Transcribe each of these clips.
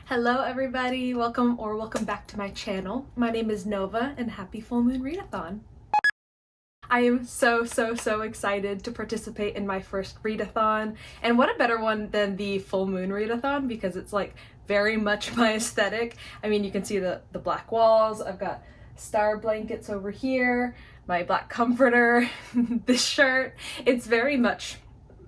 Hello everybody, welcome back to my channel. My name is Nova and happy full moon readathon. I am so excited to participate in my first readathon, and what a better one than the full moon readathon because it's like very much my aesthetic. I mean, you can see the black walls, I've got star blankets over here, my black comforter, this shirt. It's very much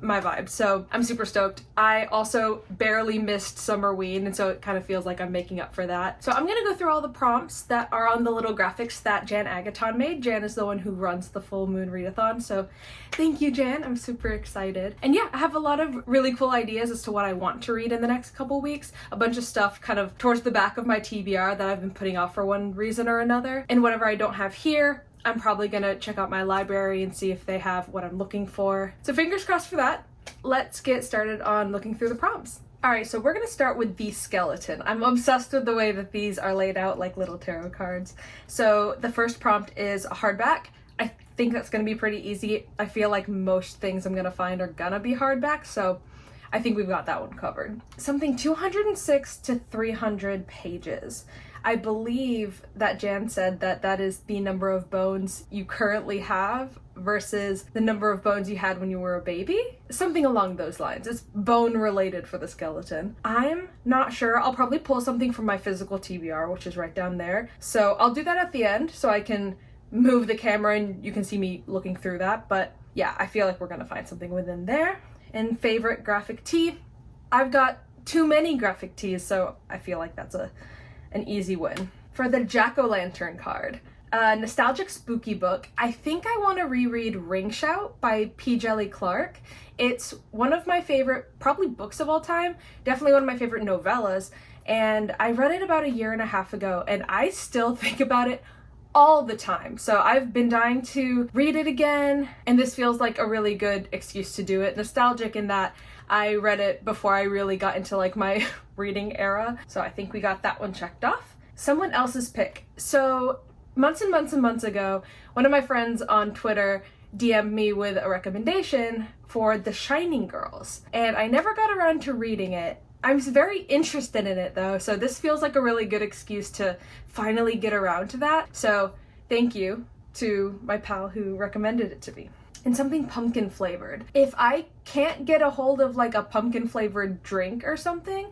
my vibe, so I'm super stoked. I also barely missed Summerween, and so it kind of feels like I'm making up for that. So I'm gonna go through all the prompts that are on the little graphics that Jan Agaton made. Jan is the one who runs the full moon readathon, so thank you, Jan. I'm super excited. And yeah, I have a lot of really cool ideas as to what I want to read in the next couple weeks. A bunch of stuff kind of towards the back of my TBR that I've been putting off for one reason or another. And whatever I don't have here, I'm probably gonna check out my library and see if they have what I'm looking for. So fingers crossed for that. Let's get started on looking through the prompts. Alright, so we're gonna start with the skeleton. I'm obsessed with the way that these are laid out like little tarot cards. So the first prompt is a hardback. I think that's gonna be pretty easy. I feel like most things I'm gonna find are gonna be hardback, so I think we've got that one covered. Something 206 to 300 pages. I believe that Jan said that that is the number of bones you currently have versus the number of bones you had when you were a baby. Something along those lines. It's bone related for the skeleton. I'm not sure. I'll probably pull something from my physical TBR, which is right down there. So I'll do that at the end so I can move the camera and you can see me looking through that. But yeah, I feel like we're gonna find something within there. And favorite graphic tee. I've got too many graphic tees, so I feel like that's an easy win. For the jack-o'-lantern card, a nostalgic spooky book, I think I want to reread Ring Shout by djèlí Clark. It's one of my favorite, probably books of all time, definitely one of my favorite novellas, and I read it about a year and a half ago, and I still think about it all the time. So I've been dying to read it again, and this feels like a really good excuse to do it. Nostalgic in that I read it before I really got into like my reading era, so I think we got that one checked off. Someone else's pick. So months and months ago, one of my friends on Twitter DM'd me with a recommendation for The Shining Girls, and I never got around to reading it. I'm very interested in it though, so this feels like a really good excuse to finally get around to that. So thank you to my pal who recommended it to me. And something pumpkin flavored. If I can't get a hold of like a pumpkin flavored drink or something,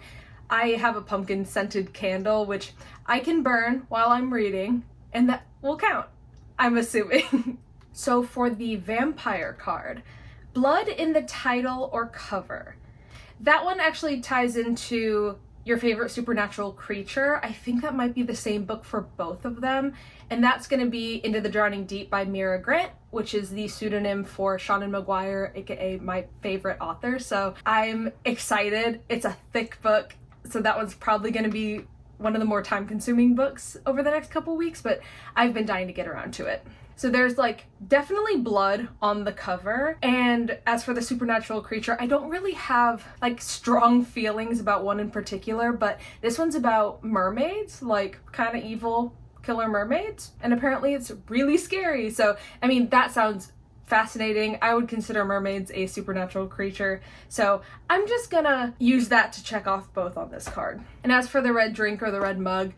I have a pumpkin scented candle which I can burn while I'm reading, and that will count, I'm assuming. So for the vampire card, blood in the title or cover. That one actually ties into your favorite supernatural creature. I think that might be the same book for both of them, and that's going to be Into the Drowning Deep by Mira Grant, which is the pseudonym for Seanan McGuire, aka my favorite author. So I'm excited. It's a thick book, so that one's probably going to be one of the more time-consuming books over the next couple weeks, but I've been dying to get around to it. So there's like definitely blood on the cover, and as for the supernatural creature, I don't really have like strong feelings about one in particular, but this one's about mermaids, like kind of evil killer mermaids, and apparently it's really scary. So I mean, that sounds fascinating. I would consider mermaids a supernatural creature, so I'm just gonna use that to check off both on this card. And as for the red drink or the red mug,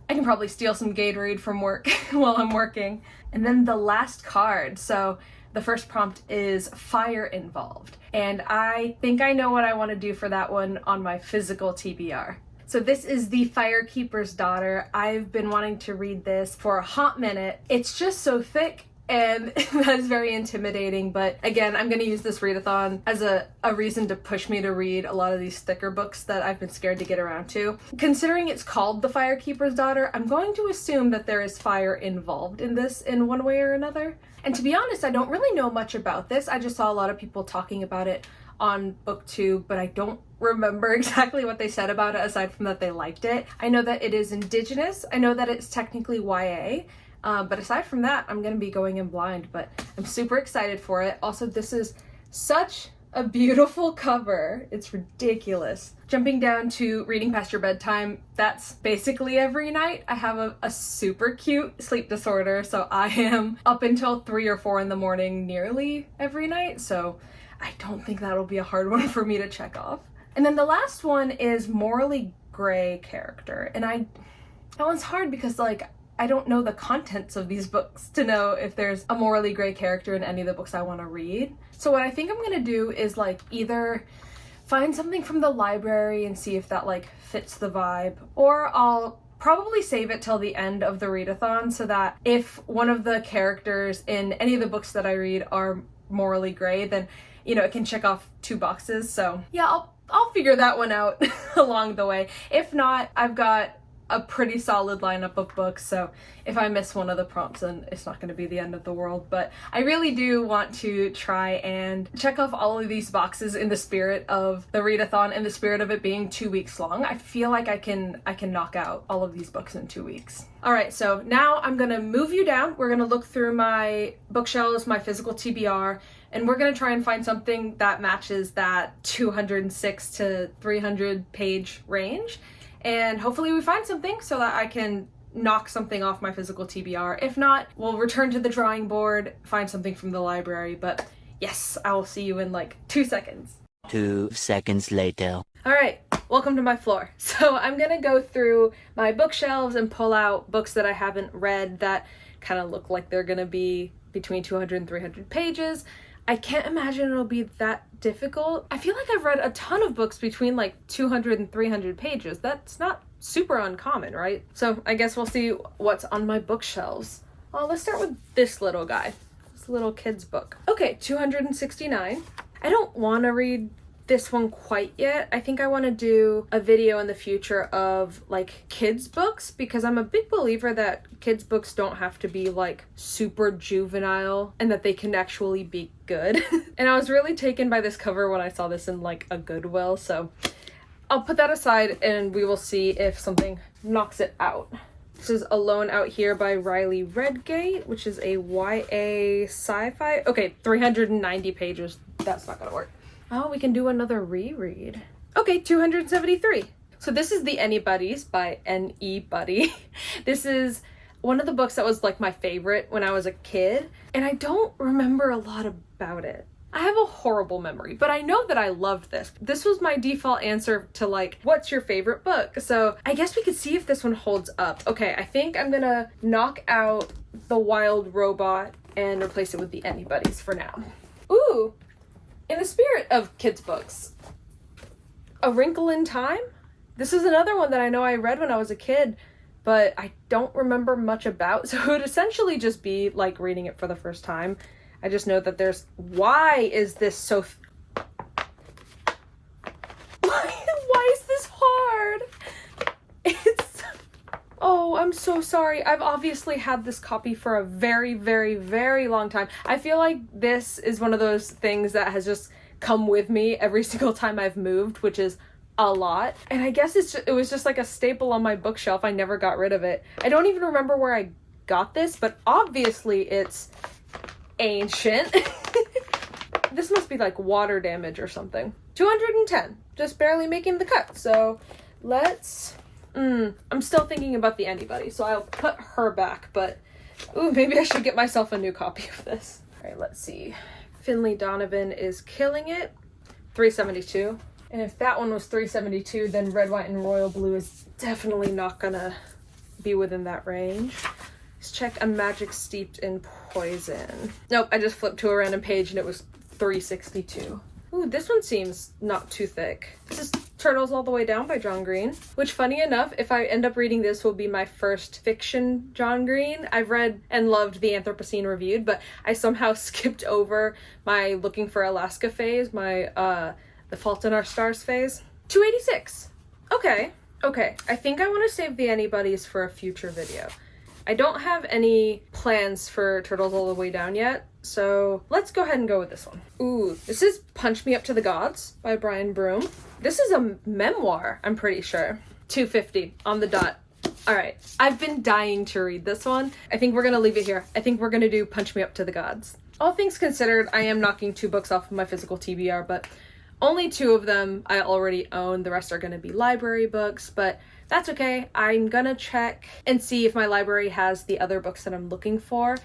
I can probably steal some Gatorade from work while I'm working. And then the last card. So the first prompt is fire involved. And I think I know what I want to do for that one on my physical TBR. So this is the Firekeeper's Daughter. I've been wanting to read this for a hot minute. It's just so thick, and that is very intimidating, but again, I'm gonna use this readathon as a reason to push me to read a lot of these thicker books that I've been scared to get around to. Considering it's called The Firekeeper's Daughter, I'm going to assume that there is fire involved in this in one way or another. And to be honest, I don't really know much about this. I just saw a lot of people talking about it on booktube, but I don't remember exactly what they said about it aside from that they liked it. I know that it is indigenous. I know that it's technically YA. But aside from that, I'm gonna be going in blind, but I'm super excited for it. Also, this is such a beautiful cover. It's ridiculous. Jumping down to reading past your bedtime, that's basically every night. I have a super cute sleep disorder, so I am up until 3 or 4 in the morning nearly every night, so I don't think that'll be a hard one for me to check off. And then the last one is Morally gray character. And that one's hard because like I don't know the contents of these books to know if there's a morally gray character in any of the books I want to read. So what I think I'm gonna do is like either find something from the library and see if that like fits the vibe, or I'll probably save it till the end of the readathon so that if one of the characters in any of the books that I read are morally gray, then you know it can check off 2 boxes. So yeah, I'll figure that one out along the way. If not, I've got a pretty solid lineup of books, so if I miss one of the prompts, then it's not going to be the end of the world. But I really do want to try and check off all of these boxes in the spirit of the readathon, in the spirit of it being 2 weeks long. I feel like I can knock out all of these books in 2 weeks. All right, so now I'm gonna move you down. We're gonna look through my bookshelves, my physical TBR, and we're gonna try and find something that matches that 206 to 300 page range. And hopefully we find something so that I can knock something off my physical TBR. If not, we'll return to the drawing board, find something from the library. But yes, I will see you in like 2 seconds. 2 seconds later. All right, welcome to my floor. So I'm gonna go through my bookshelves and pull out books that I haven't read that kind of look like they're gonna be between 200 and 300 pages. I can't imagine it'll be that difficult. I feel like I've read a ton of books between like 200 and 300 pages. That's not super uncommon, right? So I guess we'll see what's on my bookshelves. Well, let's start with this little guy. This little kid's book. Okay, 269. I don't want to read this one quite yet. I think I want to do a video in the future of like kids books, because I'm a big believer that kids books don't have to be like super juvenile and that they can actually be good. And I was really taken by this cover when I saw this in like a Goodwill, so I'll put that aside and we will see if something knocks it out. This is Alone Out Here by Riley Redgate, which is a YA sci-fi. Okay, 390 pages. That's not gonna work. Oh, we can do another reread. Okay, 273. So this is The Anybody's by N.E. Buddy. This is one of the books that was like my favorite when I was a kid, and I don't remember a lot about it. I have a horrible memory, but I know that I loved this. This was my default answer to like, what's your favorite book? So I guess we could see if this one holds up. Okay, I think I'm gonna knock out The Wild Robot and replace it with The Anybody's for now. Ooh! In the spirit of kids' books, A Wrinkle in Time? This is another one that I know I read when I was a kid, but I don't remember much about, so it would essentially just be like reading it for the first time. I just know that there's... Why is this so... Why is this hard? It's... Oh, I'm so sorry. I've obviously had this copy for a very, very, very long time. I feel like this is one of those things that has just come with me every single time I've moved, which is a lot. And I guess it was just like a staple on my bookshelf. I never got rid of it. I don't even remember where I got this, but obviously it's ancient. This must be like water damage or something. 210, just barely making the cut. So let's... I'm still thinking about The Anybody, so I'll put her back, but ooh, maybe I should get myself a new copy of this. All right, let's see. Finley Donovan is Killing It, 372. And if that one was 372, then Red, White, and Royal Blue is definitely not gonna be within that range. Let's check A Magic Steeped in Poison. Nope, I just flipped to a random page and it was 362. Ooh, this one seems not too thick. This is Turtles All the Way Down by John Green, which, funny enough, if I end up reading this, will be my first fiction John Green. I've read and loved The Anthropocene Reviewed, but I somehow skipped over my Looking for Alaska phase, my The Fault in Our Stars phase. 286. Okay. I think I want to save The Anybody's for a future video. I don't have any plans for Turtles All the Way Down yet, so let's go ahead and go with this one. Ooh, this is Punch Me Up to the Gods by Brian Broome. This is a memoir, I'm pretty sure. 250 on the dot. All right, I've been dying to read this one. I think we're gonna leave it here. I think we're gonna do Punch Me Up to the Gods. All things considered, I am knocking 2 books off of my physical TBR, but only 2 of them I already own. The rest are gonna be library books, but that's okay. I'm gonna check and see if my library has the other books that I'm looking for.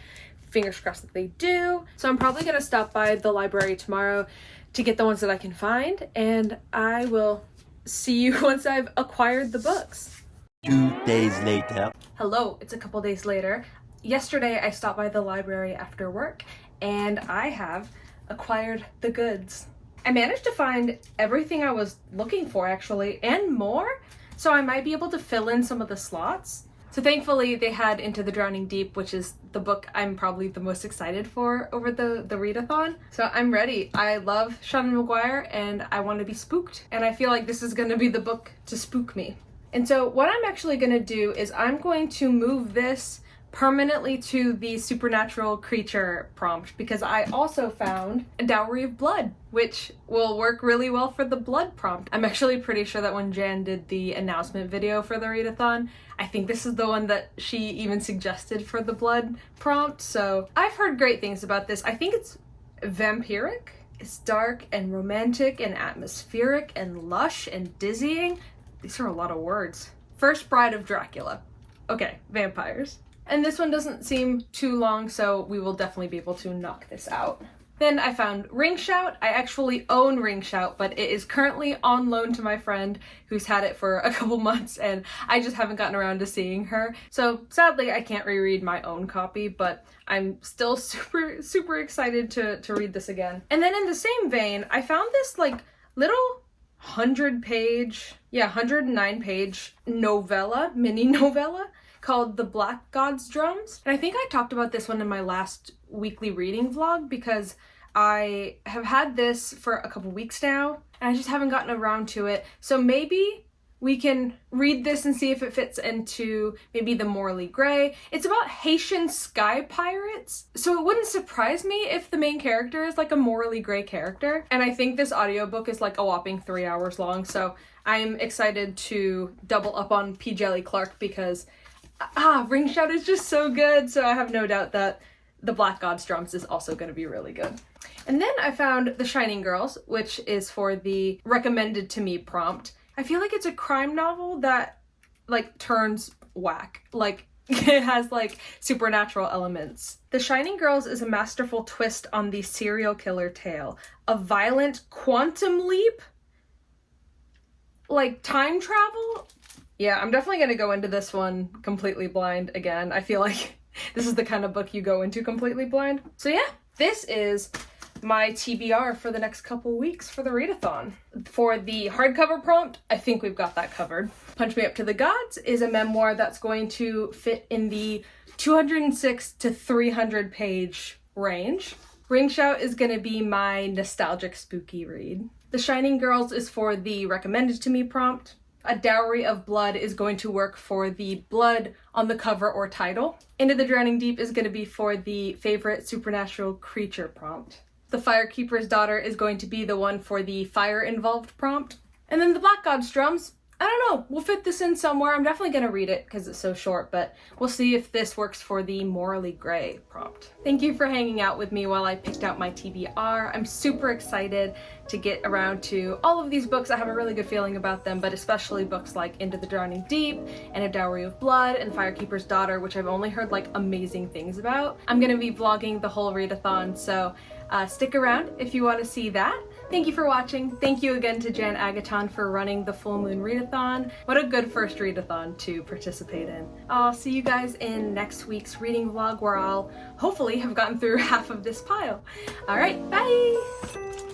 Fingers crossed that they do. So I'm probably gonna stop by the library tomorrow to get the ones that I can find, and I will see you once I've acquired the books. 2 days later. Hello, it's a couple days later. Yesterday I stopped by the library after work and I have acquired the goods. I managed to find everything I was looking for actually, and more, so I might be able to fill in some of the slots. So thankfully they had Into the Drowning Deep, which is the book I'm probably the most excited for over the readathon. So I'm ready. I love Seanan McGuire and I want to be spooked. And I feel like this is going to be the book to spook me. And so what I'm actually going to do is I'm going to move this permanently to the supernatural creature prompt because I also found a Dowry of Blood, which will work really well for the blood prompt. I'm actually pretty sure that when Jan did the announcement video for the readathon, I think this is the one that she even suggested for the blood prompt. So I've heard great things about this. I think it's vampiric. It's dark and romantic and atmospheric and lush and dizzying. These are a lot of words. First Bride of Dracula. Okay, vampires. And this one doesn't seem too long, so we will definitely be able to knock this out. Then I found Ring Shout. I actually own Ring Shout, but it is currently on loan to my friend who's had it for a couple months and I just haven't gotten around to seeing her. So sadly I can't reread my own copy, but I'm still super excited to read this again. And then in the same vein, I found this like little 109 page novella, mini novella, called The Black God's Drums. And I think I talked about this one in my last weekly reading vlog because I have had this for a couple weeks now and I just haven't gotten around to it. So maybe we can read this and see if it fits into maybe the morally gray. It's about Haitian sky pirates, so it wouldn't surprise me if the main character is like a morally gray character. And I think this audiobook is like a whopping 3 hours long, so I'm excited to double up on P. Djèlí Clark because Ring Shout is just so good, so I have no doubt that The Black God's Drums is also going to be really good. And then I found The Shining Girls, which is for the recommended to me prompt. I feel like it's a crime novel that like turns whack. Like it has like supernatural elements. The Shining Girls is a masterful twist on the serial killer tale. A violent quantum leap? Like time travel? Yeah, I'm definitely going to go into this one completely blind again. I feel like this is the kind of book you go into completely blind. So yeah, this is my TBR for the next couple weeks for the readathon. For the hardcover prompt, I think we've got that covered. Punch Me Up to the Gods is a memoir that's going to fit in the 206 to 300 page range. Ring Shout is going to be my nostalgic spooky read. The Shining Girls is for the recommended to me prompt. A Dowry of Blood is going to work for the blood on the cover or title. Into the Drowning Deep is going to be for the favorite supernatural creature prompt. The Firekeeper's Daughter is going to be the one for the fire involved prompt. And then The Black God's Drums, I don't know, we'll fit this in somewhere. I'm definitely going to read it because it's so short, but we'll see if this works for the morally gray prompt. Thank you for hanging out with me while I picked out my TBR. I'm super excited to get around to all of these books. I have a really good feeling about them, but especially books like Into the Drowning Deep and A Dowry of Blood and Firekeeper's Daughter, which I've only heard like amazing things about. I'm going to be vlogging the whole readathon, so stick around if you want to see that. Thank you for watching. Thank you again to Jan Agaton for running the Full Moon Readathon. What a good first readathon to participate in. I'll see you guys in next week's reading vlog where I'll hopefully have gotten through half of this pile. All right, bye!